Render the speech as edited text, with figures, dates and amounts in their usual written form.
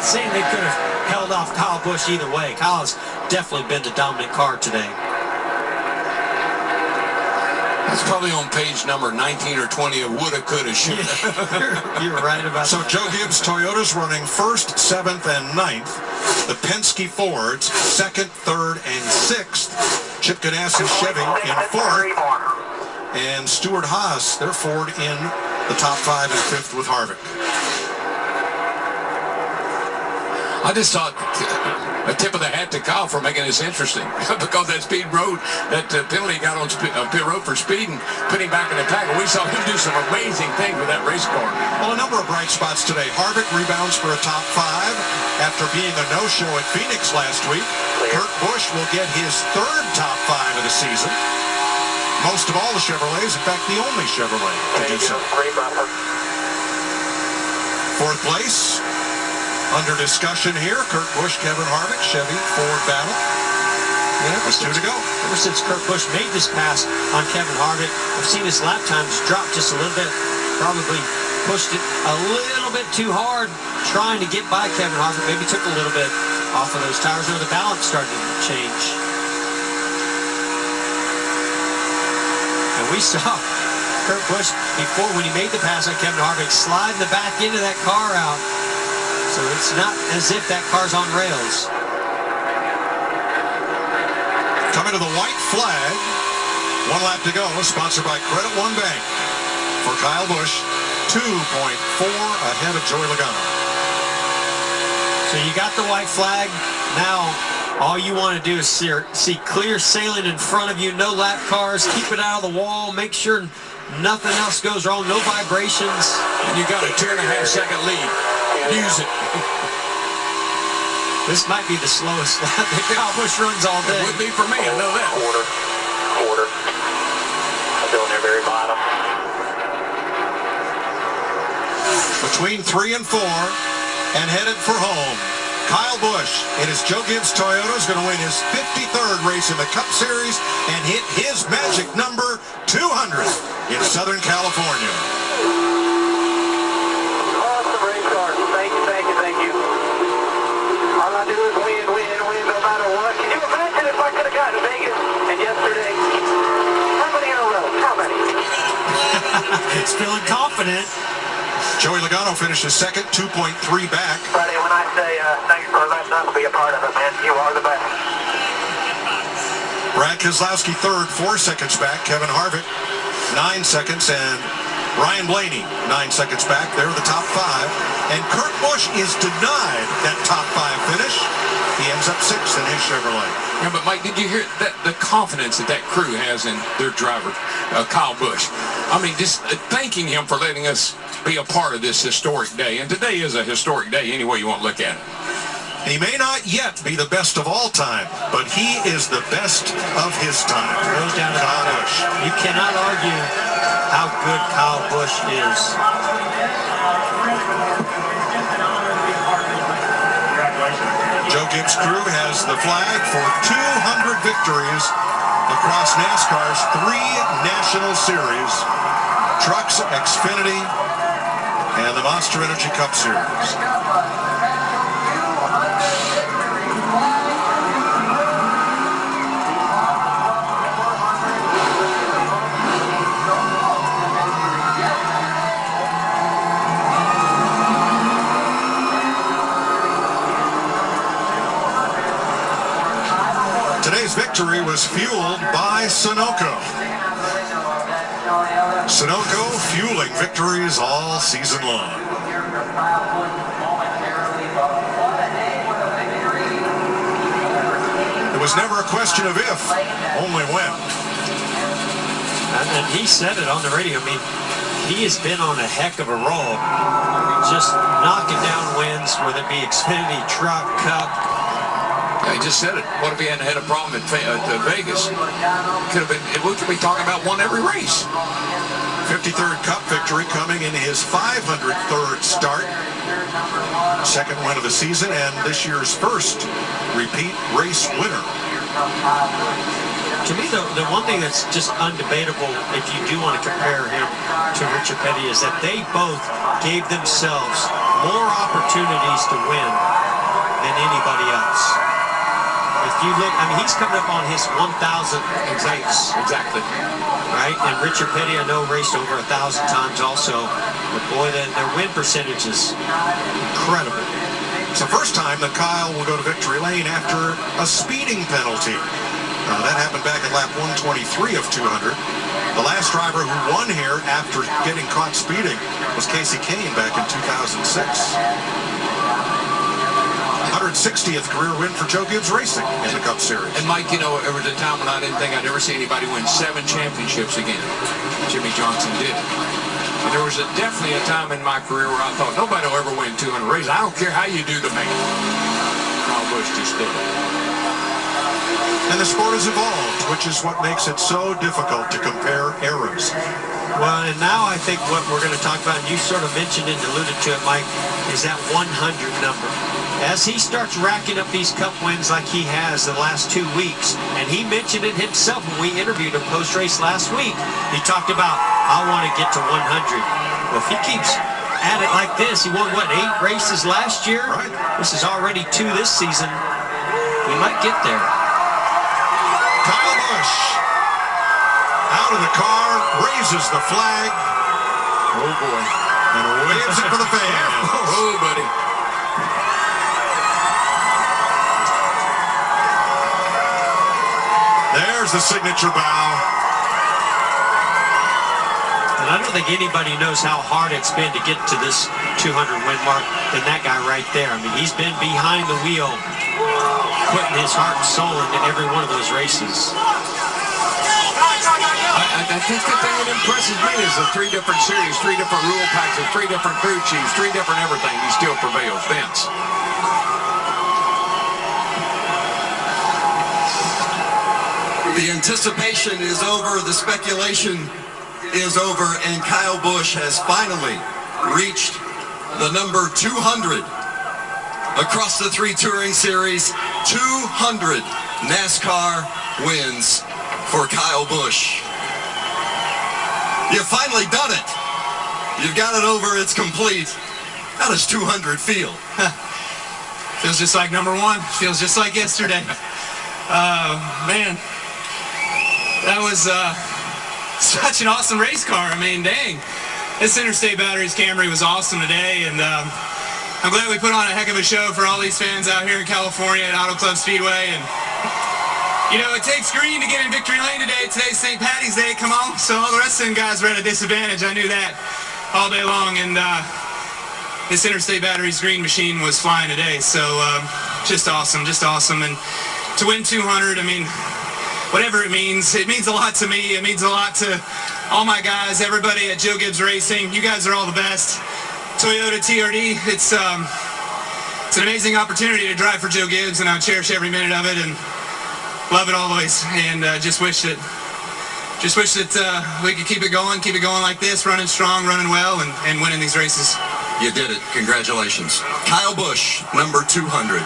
saying they could have held off Kyle Busch either way. Kyle has definitely been the dominant car today. That's probably on page number 19 or 20 of woulda, coulda, shoulda. You're right about so that. Joe Gibbs Toyota's running 1st, 7th, and 9th. The Penske Fords 2nd, 3rd, and 6th. Chip Ganassi Chevy in 4th. And Stewart Haas, their Ford, in the top 5 and 5th with Harvick. I just thought a tip of the hat to Kyle for making this interesting because that speed road, that penalty got on pit road for speeding, put him back in the pack. And we saw him do some amazing things with that race car. Well, a number of bright spots today. Harvick rebounds for a top 5 after being a no-show at Phoenix last week. Kurt Busch will get his 3rd top 5 of the season. Most of all the Chevrolets, in fact, the only Chevrolet to do so. 4th place. Under discussion here, Kurt Busch, Kevin Harvick, Chevy, Ford battle. Yeah, there's 2 to go. Ever since Kurt Busch made this pass on Kevin Harvick, I've seen his lap times drop just a little bit. Probably pushed it a little bit too hard trying to get by Kevin Harvick. Maybe took a little bit off of those tires where the balance started to change. And we saw Kurt Busch before, when he made the pass on Kevin Harvick, sliding the back end of that car out. So it's not as if that car's on rails. Coming to the white flag. 1 lap to go. Sponsored by Credit One Bank. For Kyle Busch, 2.4 ahead of Joey Logano. So you got the white flag. Now all you want to do is see clear sailing in front of you. No lap cars. Keep it out of the wall. Make sure nothing else goes wrong. No vibrations. And you got a 2.5-second lead. Use it. This might be the slowest lap that Kyle Busch runs all day. It would be for me, I know that. Quarter. I'm doing their very bottom. Between 3 and 4 and headed for home. Kyle Busch in his Joe Gibbs Toyota is going to win his 53rd race in the Cup Series and hit his magic number 200 in Southern California. It's feeling confident. Joey Logano finishes 2nd, 2.3 back. Buddy, when I say thanks for letting us be a part of it, man, you are the best. Brad Keselowski 3rd, 4 seconds back. Kevin Harvick 9 seconds, and Ryan Blaney 9 seconds back. They're the top 5. And Kurt Busch is denied that top 5 finish. He ends up 6th in his Chevrolet. Yeah, but Mike, did you hear that the confidence that crew has in their driver, Kyle Busch? I mean, just thanking him for letting us be a part of this historic day. And today is a historic day any way you want to look at it. He may not yet be the best of all time, but he is the best of his time. No doubt about it. You cannot argue how good Kyle Busch is. Joe Gibbs' crew has the flag for 200 victories across NASCAR's 3 National Series, Trucks, Xfinity, and the Monster Energy Cup Series. Today's victory was fueled by Sunoco. Sunoco fueling victories all season long. It was never a question of if, only when. And he said it on the radio. I mean, he has been on a heck of a roll. Just knocking down wins, whether it be Xfinity, Truck, Cup. I just said it. What if he hadn't had a problem at Vegas? Could have been. We could be talking about one every race. 53rd Cup victory coming in his 503rd start. Second win of the season and this year's first repeat race winner. To me, the one thing that's just undebatable, if you do want to compare him to Richard Petty, is that they both gave themselves more opportunities to win than anybody else. If you look, I mean, he's coming up on his 1,000th race. Exactly. Right? And Richard Petty, I know, raced over 1,000 times also. But boy, their win percentage is incredible. It's the first time that Kyle will go to victory lane after a speeding penalty. That happened back at lap 123 of 200. The last driver who won here after getting caught speeding was Casey Kane back in 2006. 160th career win for Joe Gibbs Racing in the Cup Series. And Mike, you know, there was a time when I didn't think I'd ever see anybody win 7 championships again. Jimmy Johnson did. And there was definitely a time in my career where I thought nobody will ever win 200 races. I don't care how you do the math. Kyle Busch just did it. And the sport has evolved, which is what makes it so difficult to compare eras. Well, and now I think what we're going to talk about, and you sort of mentioned and alluded to it, Mike, is that 100 number. As he starts racking up these Cup wins like he has the last 2 weeks, and he mentioned it himself when we interviewed him post-race last week, he talked about, I want to get to 100. Well, if he keeps at it like this, he won, what, 8 races last year? Right. This is already 2 this season. He might get there. Kyle Busch out of the car, raises the flag. Oh, boy. And waves it for the fans. Oh, buddy. There's the signature bow. And I don't think anybody knows how hard it's been to get to this 200 win mark than that guy right there. I mean, he's been behind the wheel, putting his heart and soul into every one of those races. I think the thing that impresses me is the 3 different series, 3 different rule packs, 3 different crew chiefs, 3 different everything. He still prevails. Vince. The anticipation is over, the speculation is over, and Kyle Busch has finally reached the number 200 across the 3 touring series. 200 NASCAR wins for Kyle Busch. You've finally done it. You've got it over, it's complete. How does 200 feel? Feels just like number 1. Feels just like yesterday. Man, that was such an awesome race car. I mean, dang. This Interstate Batteries Camry was awesome today, and I'm glad we put on a heck of a show for all these fans out here in California at Auto Club Speedway. And you know, it takes green to get in victory lane today. Today's St. Patty's Day, come on. So all the rest of them guys were at a disadvantage. I knew that all day long. And this Interstate Batteries green machine was flying today. So just awesome, just awesome. And to win 200, I mean, whatever it means a lot to me. It means a lot to all my guys, everybody at Joe Gibbs Racing. You guys are all the best. Toyota TRD, it's an amazing opportunity to drive for Joe Gibbs, and I cherish every minute of it. And love it always, and just wish that we could keep it going like this, running strong, running well, and winning these races. You did it. Congratulations. Kyle Busch, number 200.